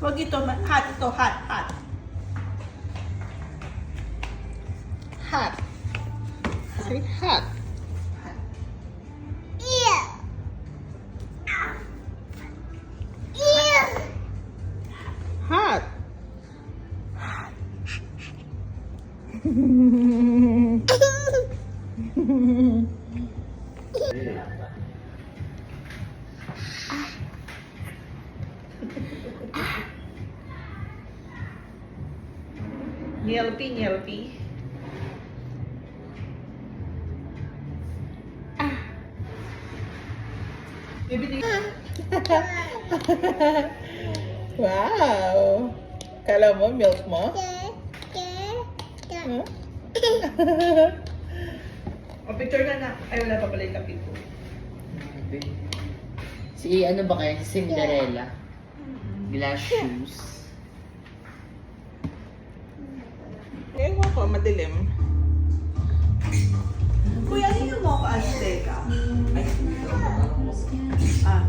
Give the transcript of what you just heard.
Wag ito, hot ito, hot, hot. Hot. Say hot. Hot. Nyelpi, nyelpi. Wow! Kala mo, milk mo? Huh? O, picture na. Ay, wala pa pala yung kapit ko. Si ano ba kaya? Si Cinderella. Glass shoes. Ewan ko, madilim. Kuya, ano yung mocha azteca? Ay, ah.